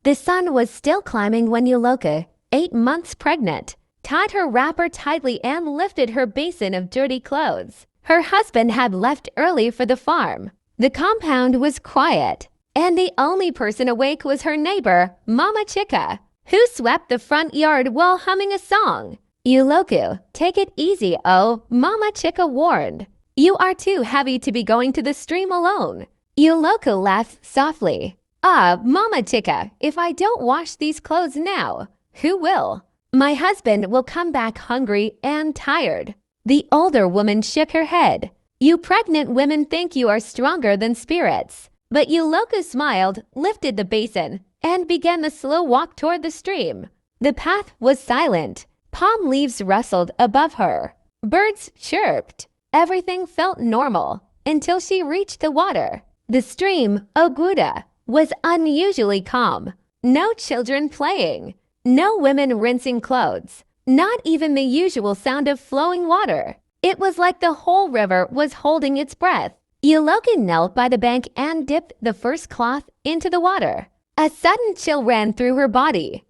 The sun was still climbing when Yoloka, 8 months pregnant, tied her wrapper tightly and lifted her basin of dirty clothes. Her husband had left early for the farm. The compound was quiet, and the only person awake was her neighbor, Mama Chica, who swept the front yard while humming a song. "Yuloku, take it easy, oh," Mama Chica warned. "You are too heavy to be going to the stream alone." Yuloku laughed softly. "Ah, Mama Chica, if I don't wash these clothes now, who will? My husband will come back hungry and tired." The older woman shook her head. "You pregnant women think you are stronger than spirits." But Yuloku smiled, lifted the basin, and began the slow walk toward the stream. The path was silent. Palm leaves rustled above her. Birds chirped. Everything felt normal until she reached the water. The stream, Oguda, was unusually calm. No children playing. No women rinsing clothes. Not even the usual sound of flowing water. It was like the whole river was holding its breath. Yuloku knelt by the bank and dipped the first cloth into the water. A sudden chill ran through her body.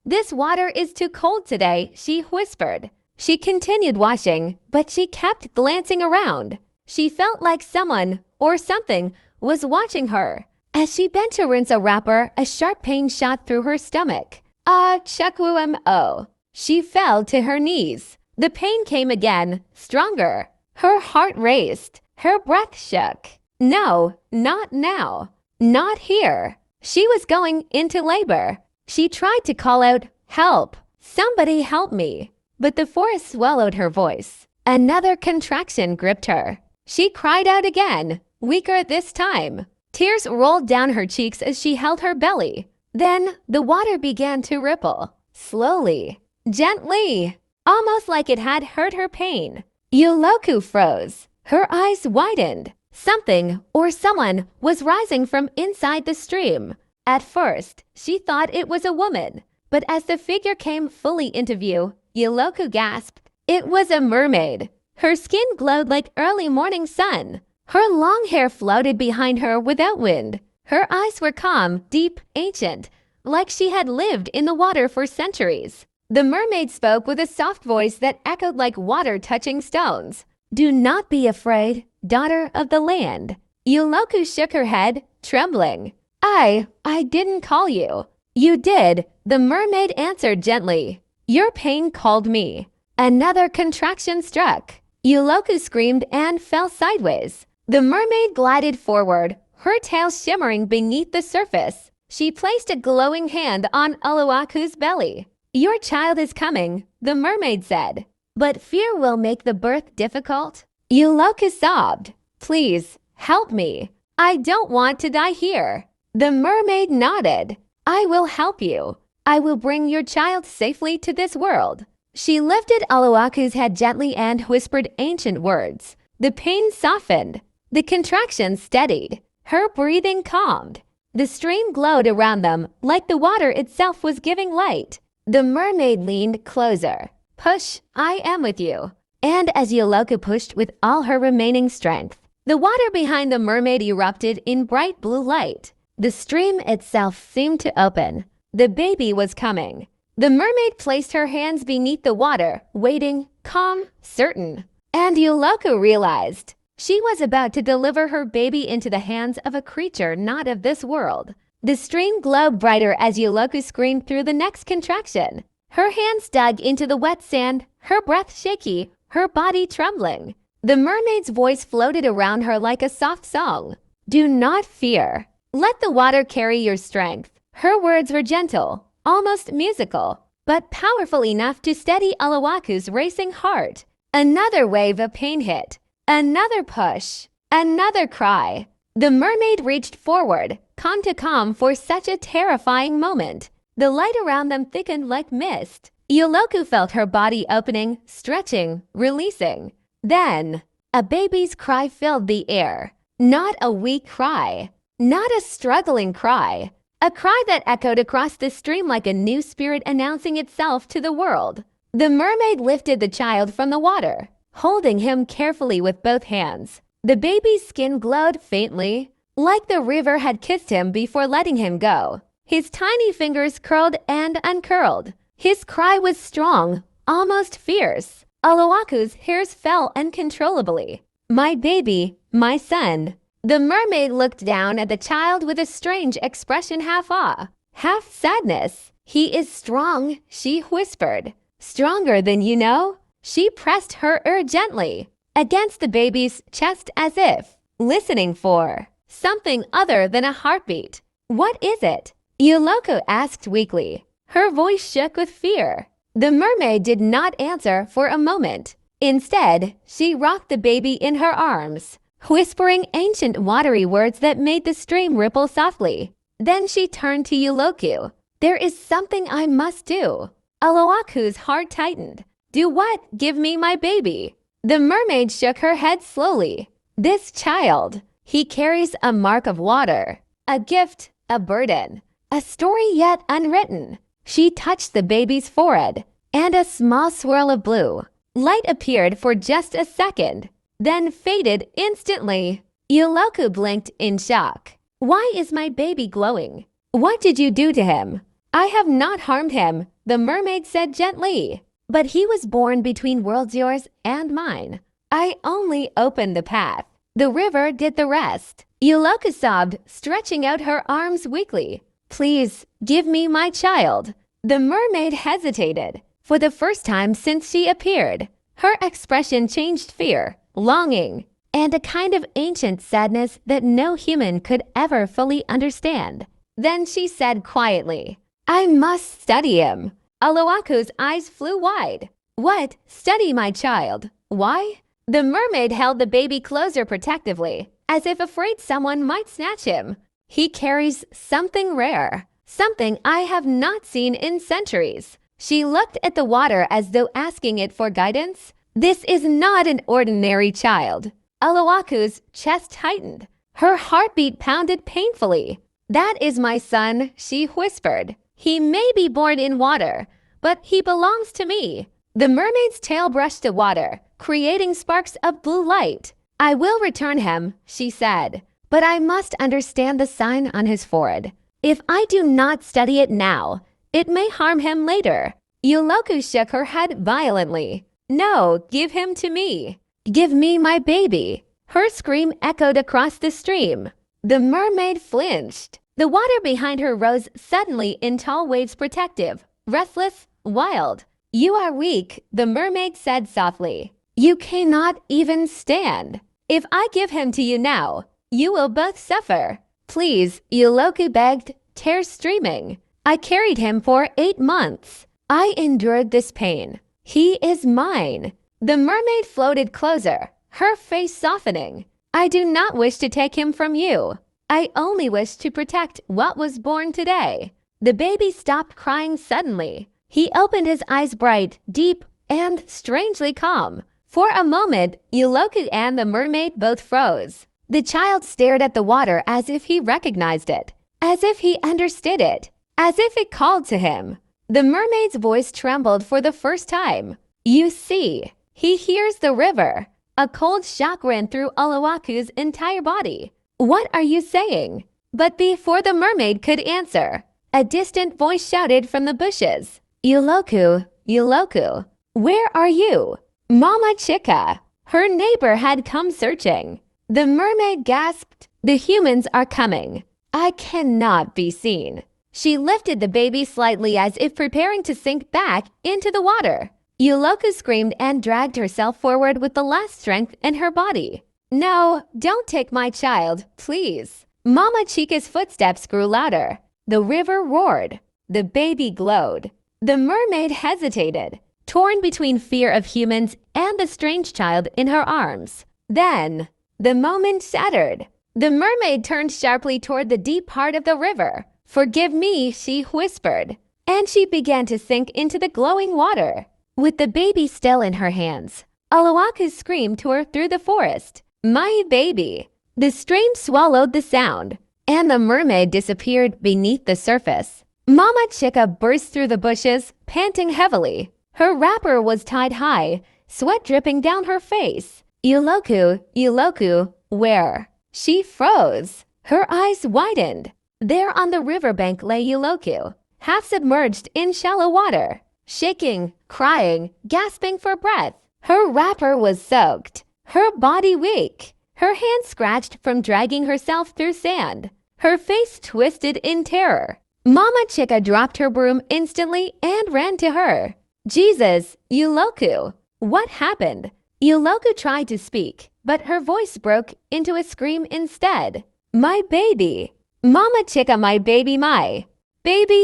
This water is too cold today," she whispered. She continued washing, but she kept glancing around. She felt like someone or something was watching her. As she bent to rinse a wrapper, a sharp pain shot through her stomach. Chakumo. She fell to her knees. The pain came again, stronger. Her heart raced. Her breath shook. No, not now. Not here. She was going into labor. She tried to call out, "Help! Somebody help me!" But the forest swallowed her voice. Another contraction gripped her. She cried out again, weaker this time. Tears rolled down her cheeks as she held her belly. Then the water began to ripple, slowly, gently, almost like it had heard her pain. Yuloku froze. Her eyes widened. Something or someone was rising from inside the stream. At first, she thought it was a woman, but as the figure came fully into view, Yuloku gasped. It was a mermaid. Her skin glowed like early morning sun. Her long hair floated behind her without wind. Her eyes were calm, deep, ancient, like she had lived in the water for centuries. The mermaid spoke with a soft voice that echoed like water touching stones. "Do not be afraid, daughter of the land." Yuloku shook her head, trembling. I didn't call you." "You did," the mermaid answered gently. "Your pain called me." Another contraction struck. Yuloku screamed and fell sideways. The mermaid glided forward, her tail shimmering beneath the surface. She placed a glowing hand on Oluwaku's belly. "Your child is coming," the mermaid said. "But fear will make the birth difficult." Yuloku sobbed. "Please, help me. I don't want to die here." The mermaid nodded. "I will help you. I will bring your child safely to this world." She lifted Oluwaku's head gently and whispered ancient words. The pain softened. The contraction steadied. Her breathing calmed. The stream glowed around them like the water itself was giving light. The mermaid leaned closer. "Push, I am with you." And as Yuloku pushed with all her remaining strength, the water behind the mermaid erupted in bright blue light. The stream itself seemed to open. The baby was coming. The mermaid placed her hands beneath the water, waiting, calm, certain. And Yuloku realized she was about to deliver her baby into the hands of a creature not of this world. The stream glowed brighter as Yuloku screamed through the next contraction. Her hands dug into the wet sand, her breath shaky, her body trembling. The mermaid's voice floated around her like a soft song. "Do not fear. Let the water carry your strength." Her words were gentle, almost musical, but powerful enough to steady Oluwaku's racing heart. Another wave of pain hit. Another push. Another cry. The mermaid reached forward, calm to calm for such a terrifying moment. The light around them thickened like mist. Yuloku felt her body opening, stretching, releasing. Then, a baby's cry filled the air. Not a weak cry. Not a struggling cry. A cry that echoed across the stream like a new spirit announcing itself to the world. The mermaid lifted the child from the water, holding him carefully with both hands. The baby's skin glowed faintly, like the river had kissed him before letting him go. His tiny fingers curled and uncurled. His cry was strong, almost fierce. Oloaku's hairs fell uncontrollably. My baby, my son. The mermaid looked down at the child with a strange expression, half awe, half sadness. He is strong, she whispered. Stronger than you know? She pressed her ear gently against the baby's chest as if listening for something other than a heartbeat. What is it? Yoloko asked weakly. Her voice shook with fear. The mermaid did not answer for a moment. Instead, she rocked the baby in her arms, whispering ancient watery words that made the stream ripple softly. Then she turned to Yoloku. There is something I must do. Oloaku's heart tightened. Do what? Give me my baby. The mermaid shook her head slowly. This child, he carries a mark of water, a gift, a burden, a story yet unwritten. She touched the baby's forehead, and a small swirl of blue light appeared for just a second, then faded instantly. Yoloku blinked in shock. Why is my baby glowing? What did you do to him? I have not harmed him, the mermaid said gently. But he was born between worlds, yours and mine. I only opened the path. The river did the rest. Yoloku sobbed, stretching out her arms weakly. Please, give me my child. The mermaid hesitated. For the first time since she appeared, her expression changed fear, longing, and a kind of ancient sadness that no human could ever fully understand. Then she said quietly, I must study him. Oloaku's eyes flew wide. What? Study my child. Why? The mermaid held the baby closer protectively, as if afraid someone might snatch him. He carries something rare, something I have not seen in centuries. She looked at the water as though asking it for guidance. This is not an ordinary child. Oloaku's chest tightened. Her heartbeat pounded painfully. That is my son, she whispered. He may be born in water, but he belongs to me. The mermaid's tail brushed the water, creating sparks of blue light. I will return him, she said, but I must understand the sign on his forehead. If I do not study it now, it may harm him later. Yoloku shook her head violently. No, give him to me. Give me my baby. Her scream echoed across the stream. The mermaid flinched. The water behind her rose suddenly in tall waves, protective, restless, wild. You are weak, the mermaid said softly. You cannot even stand. If I give him to you now, you will both suffer. Please, Yoloku begged, tears streaming. I carried him for 8 months. I endured this pain. He is mine. The mermaid floated closer, her face softening. I do not wish to take him from you. I only wish to protect what was born today. The baby stopped crying suddenly. He opened his eyes bright, deep, and strangely calm. For a moment, Yoloku and the mermaid both froze. The child stared at the water as if he recognized it, as if he understood it, as if it called to him. The mermaid's voice trembled for the first time. You see, he hears the river. A cold shock ran through Oloaku's entire body. What are you saying? But before the mermaid could answer, a distant voice shouted from the bushes. Yoloku, Yoloku, where are you? Mama Chica. Her neighbor had come searching. The mermaid gasped, the humans are coming. I cannot be seen. She lifted the baby slightly as if preparing to sink back into the water. Yoloku screamed and dragged herself forward with the last strength in her body. No, don't take my child, please. Mama Chica's footsteps grew louder. The river roared. The baby glowed. The mermaid hesitated, torn between fear of humans and the strange child in her arms. Then, the moment shattered. The mermaid turned sharply toward the deep part of the river. Forgive me, she whispered, and she began to sink into the glowing water. With the baby still in her hands, Oloaku screamed to her through the forest. My baby! The stream swallowed the sound, and the mermaid disappeared beneath the surface. Mama Chica burst through the bushes, panting heavily. Her wrapper was tied high, sweat dripping down her face. Yoloku, Yoloku, where? She froze. Her eyes widened. There on the riverbank lay Uloku, half submerged in shallow water, shaking, crying, gasping for breath. Her wrapper was soaked, her body weak, her hands scratched from dragging herself through sand, her face twisted in terror. Mama Chica dropped her broom instantly and ran to her. Jesus, Uloku, what happened? Uloku tried to speak, but her voice broke into a scream instead. My baby. Mama Chica, my baby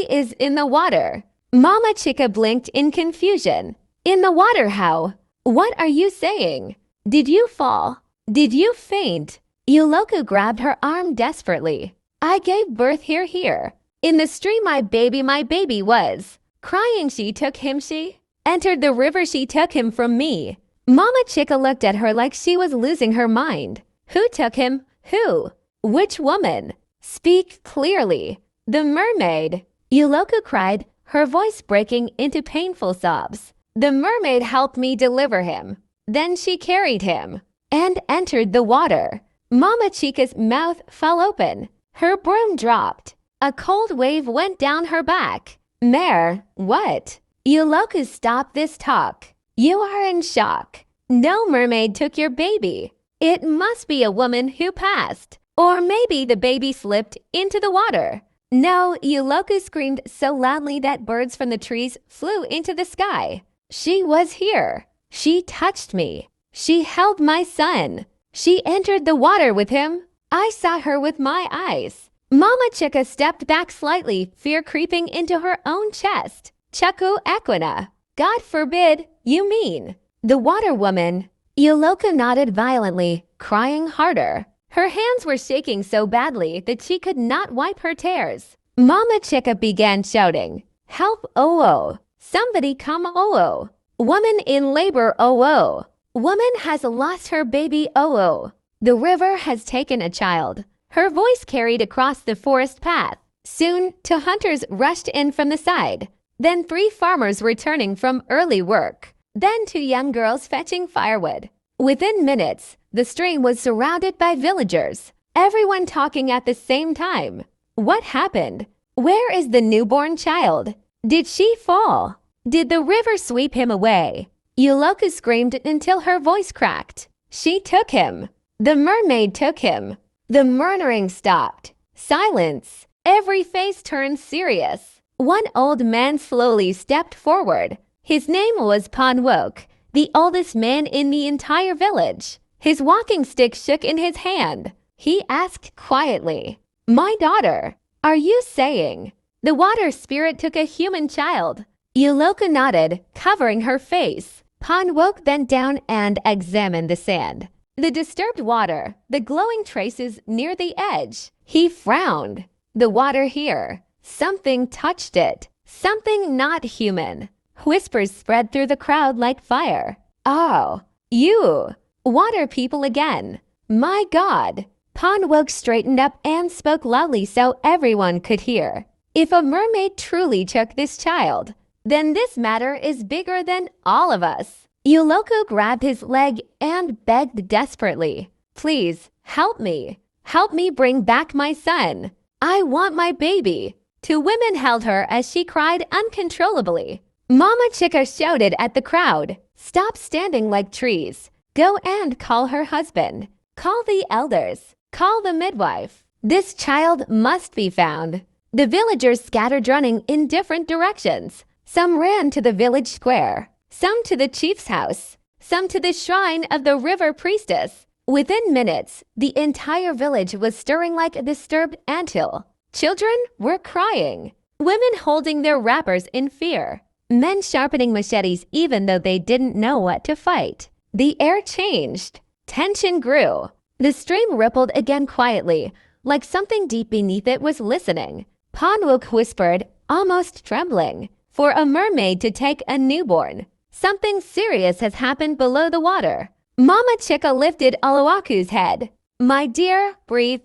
is in the water. Mama Chica blinked in confusion. In the water how? What are you saying? Did you fall? Did you faint? Uloku grabbed her arm desperately. I gave birth here. In the stream my baby was. Crying she took him she. Entered the river she took him from me. Mama Chica looked at her like she was losing her mind. Who took him? Who? Which woman? Speak clearly. The mermaid. Uloku cried, her voice breaking into painful sobs. The mermaid helped me deliver him. Then she carried him and entered the water. Mama Chica's mouth fell open. Her broom dropped. A cold wave went down her back. Mare, what? Uloku, stop this talk. You are in shock. No mermaid took your baby. It must be a woman who passed. Or maybe the baby slipped into the water. No, Uloku screamed so loudly that birds from the trees flew into the sky. She was here. She touched me. She held my son. She entered the water with him. I saw her with my eyes. Mama Chica stepped back slightly, fear creeping into her own chest. Chaku Equina. God forbid, you mean. The water woman. Uloku nodded violently, crying harder. Her hands were shaking so badly that she could not wipe her tears. Mama Chica began shouting, Help, oh! Somebody come, oh! Woman in labor, oh! Woman has lost her baby, oh! The river has taken a child. Her voice carried across the forest path. Soon, 2 hunters rushed in from the side. Then 3 farmers returning from early work. Then 2 young girls fetching firewood. Within minutes, the stream was surrounded by villagers, everyone talking at the same time. What happened? Where is the newborn child? Did she fall? Did the river sweep him away? Uloku screamed until her voice cracked. She took him. The mermaid took him. The murmuring stopped. Silence. Every face turned serious. One old man slowly stepped forward. His name was Panwok, the oldest man in the entire village. His walking stick shook in his hand. He asked quietly, My daughter, are you saying the water spirit took a human child? Uloku nodded, covering her face. Panwok bent down and examined the sand. The disturbed water, the glowing traces near the edge. He frowned. The water here. Something touched it. Something not human. Whispers spread through the crowd like fire. Oh, you! Water people again. My God! Panwok straightened up and spoke loudly so everyone could hear. If a mermaid truly took this child, then this matter is bigger than all of us. Uloku grabbed his leg and begged desperately. Please, help me. Help me bring back my son. I want my baby. 2 women held her as she cried uncontrollably. Mama Chica shouted at the crowd, Stop standing like trees. Go and call her husband. Call the elders. Call the midwife. This child must be found. The villagers scattered running in different directions. Some ran to the village square, some to the chief's house, some to the shrine of the river priestess. Within minutes, the entire village was stirring like a disturbed anthill. Children were crying, women holding their wrappers in fear. Men sharpening machetes even though they didn't know what to fight. The air changed. Tension grew. The stream rippled again quietly, like something deep beneath it was listening. Panwok whispered, almost trembling, for a mermaid to take a newborn. Something serious has happened below the water. Mama Chica lifted Oluwaku's head. My dear, breathe.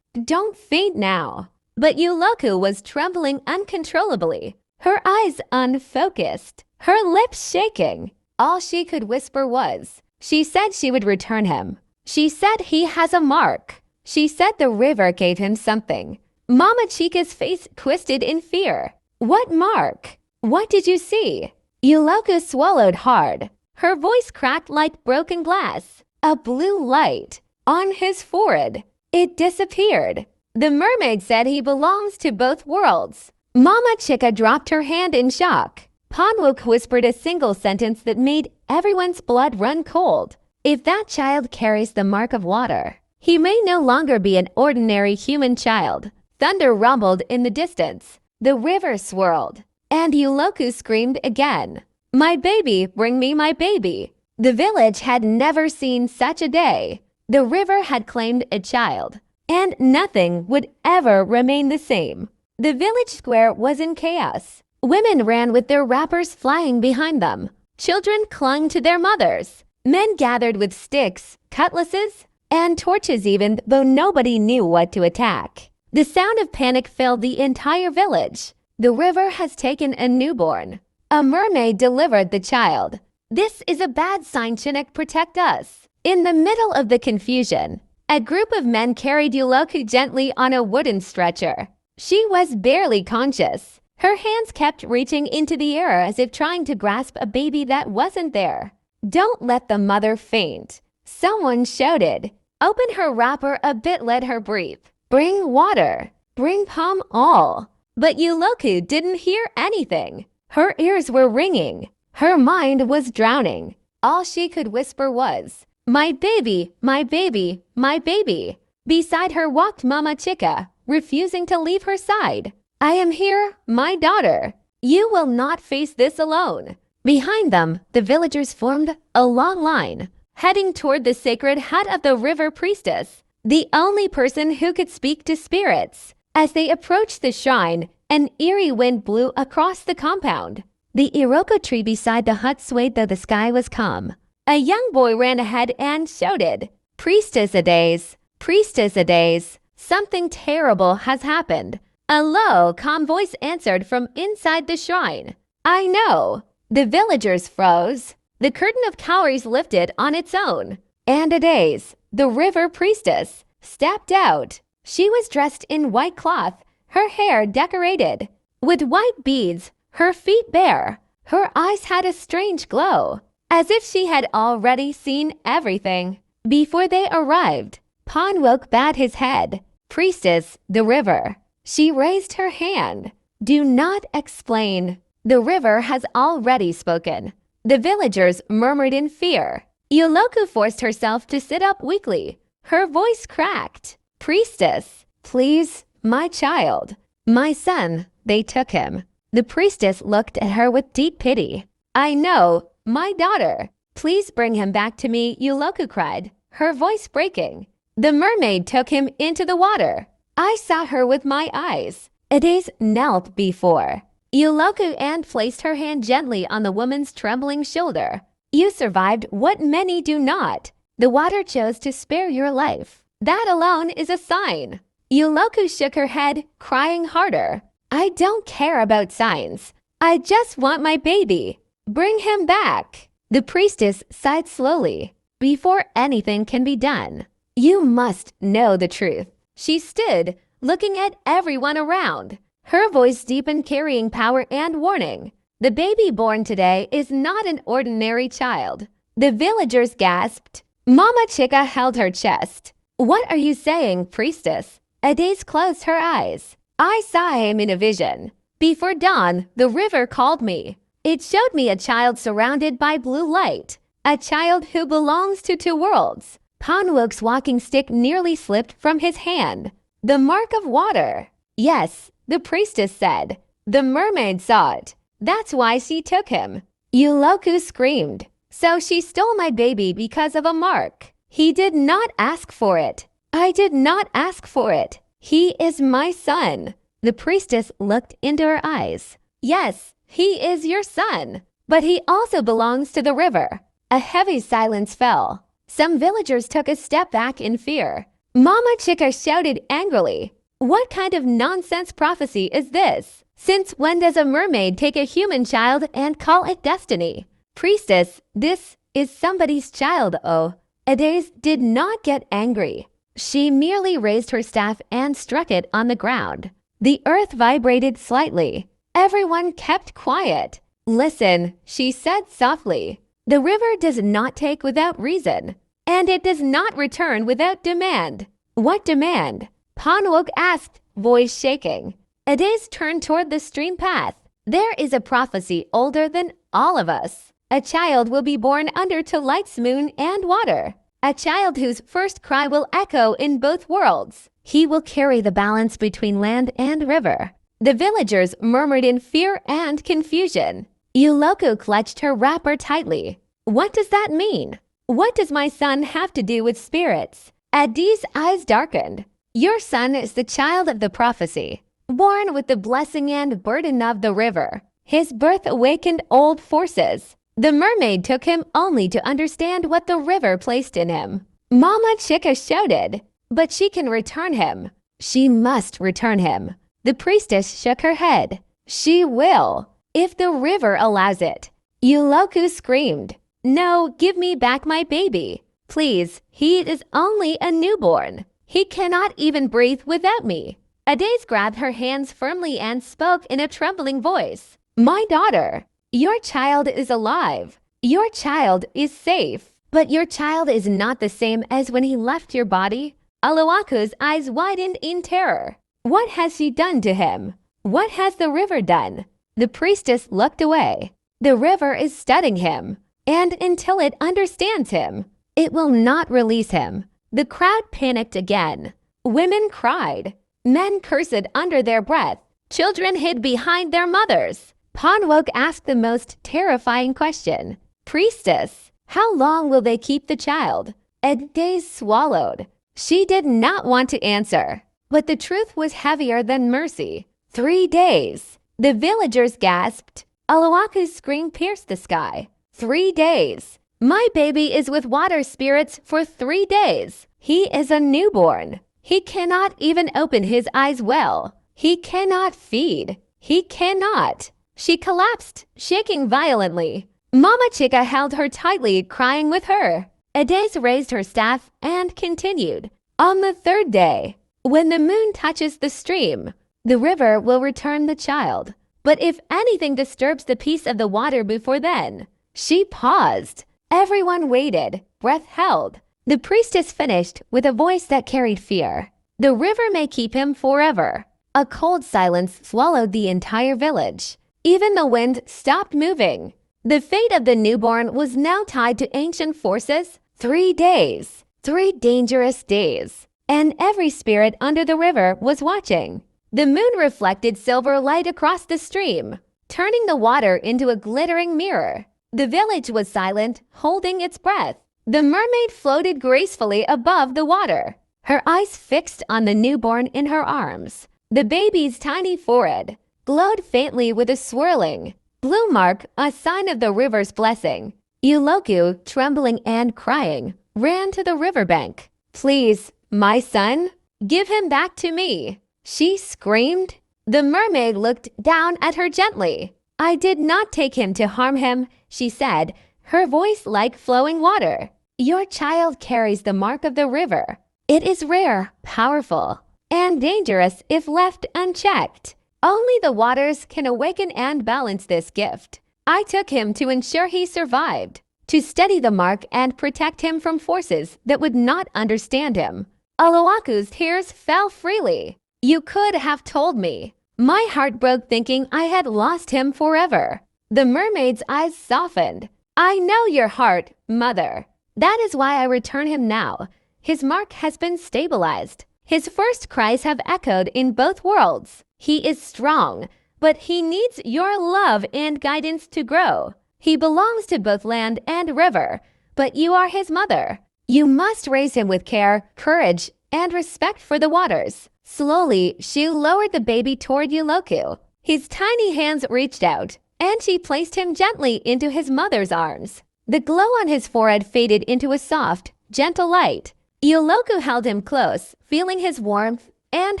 Don't faint now. But Uloku was trembling uncontrollably. Her eyes unfocused, her lips shaking. All she could whisper was, she said she would return him. She said he has a mark. She said the river gave him something. Mama Chica's face twisted in fear. What mark? What did you see? Yuloku swallowed hard. Her voice cracked like broken glass. A blue light on his forehead. It disappeared. The mermaid said he belongs to both worlds. Mama Chica dropped her hand in shock. Ponwook whispered a single sentence that made everyone's blood run cold. If that child carries the mark of water, he may no longer be an ordinary human child. Thunder rumbled in the distance. The river swirled. And Yuloku screamed again. My baby, bring me my baby. The village had never seen such a day. The river had claimed a child, and nothing would ever remain the same. The village square was in chaos. Women ran with their wrappers flying behind them. Children clung to their mothers. Men gathered with sticks, cutlasses, and torches even, though nobody knew what to attack. The sound of panic filled the entire village. The river has taken a newborn. A mermaid delivered the child. This is a bad sign, Chinook, protect us. In the middle of the confusion, a group of men carried Yuloku gently on a wooden stretcher. She was barely conscious. Her hands kept reaching into the air as if trying to grasp a baby that wasn't there. Don't let the mother faint. Someone shouted. Open her wrapper a bit, let her breathe. Bring water. Bring palm all. But Yuloku didn't hear anything. Her ears were ringing. Her mind was drowning. All she could whisper was, my baby, my baby, my baby. Beside her walked Mama Chica, refusing to leave her side. I am here, my daughter. You will not face this alone. Behind them, the villagers formed a long line, heading toward the sacred hut of the river priestess, the only person who could speak to spirits. As they approached the shrine, an eerie wind blew across the compound. The iroko tree beside the hut swayed though the sky was calm. A young boy ran ahead and shouted, Priestess Adaze, Priestess Adaze, something terrible has happened. A low, calm voice answered from inside the shrine. I know. The villagers froze. The curtain of cowries lifted on its own. And Adaze, the river priestess, stepped out. She was dressed in white cloth, her hair decorated. With white beads, her feet bare. Her eyes had a strange glow, as if she had already seen everything. Before they arrived, Ponwook bowed his head. Priestess, the river. She raised her hand. Do not explain. The river has already spoken. The villagers murmured in fear. Yuloku forced herself to sit up weakly. Her voice cracked. Priestess, please, my child. My son, they took him. The priestess looked at her with deep pity. I know, my daughter. Please bring him back to me, Yuloku cried, her voice breaking. The mermaid took him into the water. I saw her with my eyes. Adaze knelt before Yuloku and placed her hand gently on the woman's trembling shoulder. You survived what many do not. The water chose to spare your life. That alone is a sign. Yuloku shook her head, crying harder. I don't care about signs. I just want my baby. Bring him back. The priestess sighed slowly. Before anything can be done, you must know the truth. She stood, looking at everyone around. Her voice deepened, carrying power and warning. The baby born today is not an ordinary child. The villagers gasped. Mama Chica held her chest. What are you saying, priestess? Adaze closed her eyes. I saw him in a vision. Before dawn, the river called me. It showed me a child surrounded by blue light. A child who belongs to two worlds. Ponwook's walking stick nearly slipped from his hand. The mark of water. Yes, the priestess said. The mermaid saw it. That's why she took him. Yuloku screamed. So she stole my baby because of a mark. He did not ask for it. I did not ask for it. He is my son. The priestess looked into her eyes. Yes, he is your son. But he also belongs to the river. A heavy silence fell. Some villagers took a step back in fear. Mama Chica shouted angrily. What kind of nonsense prophecy is this? Since when does a mermaid take a human child and call it destiny? Priestess, this is somebody's child, oh. Adaze did not get angry. She merely raised her staff and struck it on the ground. The earth vibrated slightly. Everyone kept quiet. "Listen," she said softly. "The river does not take without reason, and it does not return without demand." "What demand?" Panwok asked, voice shaking. Ades turned toward the stream path. "There is a prophecy older than all of us. A child will be born under Tolight's moon and water. A child whose first cry will echo in both worlds. He will carry the balance between land and river." The villagers murmured in fear and confusion. Yuloko clutched her wrapper tightly. "What does that mean? What does my son have to do with spirits?" Adi's eyes darkened. "Your son is the child of the prophecy, born with the blessing and burden of the river. His birth awakened old forces. The mermaid took him only to understand what the river placed in him. Mama Chica shouted, but she can return him. She must return him." The priestess shook her head. "She will, if the river allows it." Yuloku screamed, "No, give me back my baby. Please, he is only a newborn. He cannot even breathe without me." Ades grabbed her hands firmly and spoke in a trembling voice. "My daughter, your child is alive. Your child is safe. But your child is not the same as when he left your body." Aloaku's eyes widened in terror. "What has she done to him? What has the river done?" The priestess looked away. "The river is studying him, and until it understands him, it will not release him." The crowd panicked again. Women cried. Men cursed under their breath. Children hid behind their mothers. Panwok asked the most terrifying question. "Priestess, how long will they keep the child?" Ades swallowed. She did not want to answer, but the truth was heavier than mercy. 3 days. The villagers gasped. Aloaku's scream pierced the sky. 3 days. "My baby is with water spirits for 3 days. He is a newborn. He cannot even open his eyes well. He cannot feed. He cannot." She collapsed, shaking violently. Mama Chica held her tightly, crying with her. Ades raised her staff and continued. "On the 3rd day, when the moon touches the stream, the river will return the child. But if anything disturbs the peace of the water before then..." She paused. Everyone waited, breath held. The priestess finished with a voice that carried fear. "The river may keep him forever." A cold silence swallowed the entire village. Even the wind stopped moving. The fate of the newborn was now tied to ancient forces. 3 days. 3 dangerous days. And every spirit under the river was watching. The moon reflected silver light across the stream, turning the water into a glittering mirror. The village was silent, holding its breath. The mermaid floated gracefully above the water, her eyes fixed on the newborn in her arms. The baby's tiny forehead glowed faintly with a swirling blue mark, a sign of the river's blessing. Yuloku, trembling and crying, ran to the riverbank. "Please, my son, give him back to me," she screamed. The mermaid looked down at her gently. "I did not take him to harm him," she said, her voice like flowing water. "Your child carries the mark of the river. It is rare, powerful, and dangerous if left unchecked. Only the waters can awaken and balance this gift. I took him to ensure he survived, to steady the mark and protect him from forces that would not understand him." Aloaku's tears fell freely. "You could have told me. My heart broke thinking I had lost him forever." The mermaid's eyes softened. "I know your heart, mother. That is why I return him now. His mark has been stabilized. His first cries have echoed in both worlds. He is strong, but he needs your love and guidance to grow. He belongs to both land and river, but you are his mother. You must raise him with care, courage, and respect for the waters." Slowly, she lowered the baby toward Yuloku. His tiny hands reached out, and she placed him gently into his mother's arms. The glow on his forehead faded into a soft, gentle light. Yuloku held him close, feeling his warmth, and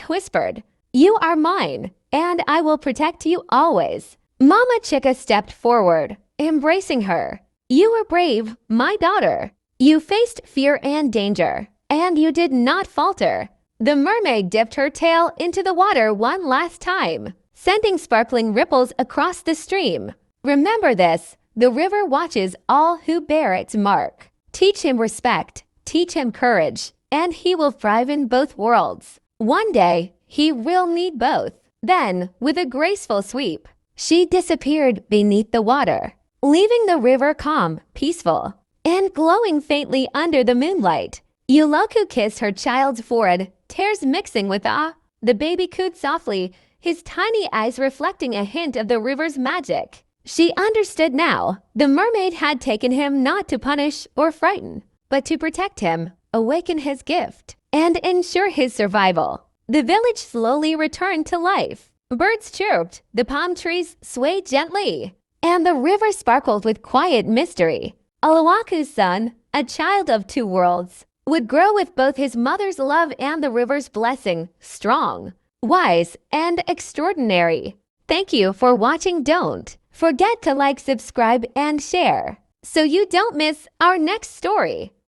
whispered, "You are mine, and I will protect you always." Mama Chica stepped forward, embracing her. "You were brave, my daughter. You faced fear and danger, and you did not falter. The mermaid dipped her tail into the water one last time, sending sparkling ripples across the stream. Remember this, the river watches all who bear its mark. Teach him respect, teach him courage, and he will thrive in both worlds. One day, he will need both. Then, with a graceful sweep, she disappeared beneath the water, leaving the river calm, peaceful, and glowing faintly under the moonlight. Yuloku kissed her child's forehead, tears mixing with awe. The baby cooed softly, his tiny eyes reflecting a hint of the river's magic. She understood now. The mermaid had taken him not to punish or frighten, but to protect him, awaken his gift, and ensure his survival. The village slowly returned to life. Birds chirped, the palm trees swayed gently, and the river sparkled with quiet mystery. Oluwaku's son, a child of two worlds, would grow with both his mother's love and the river's blessing, strong, wise, and extraordinary. Thank you for watching. Don't forget to like, subscribe, and share so you don't miss our next story.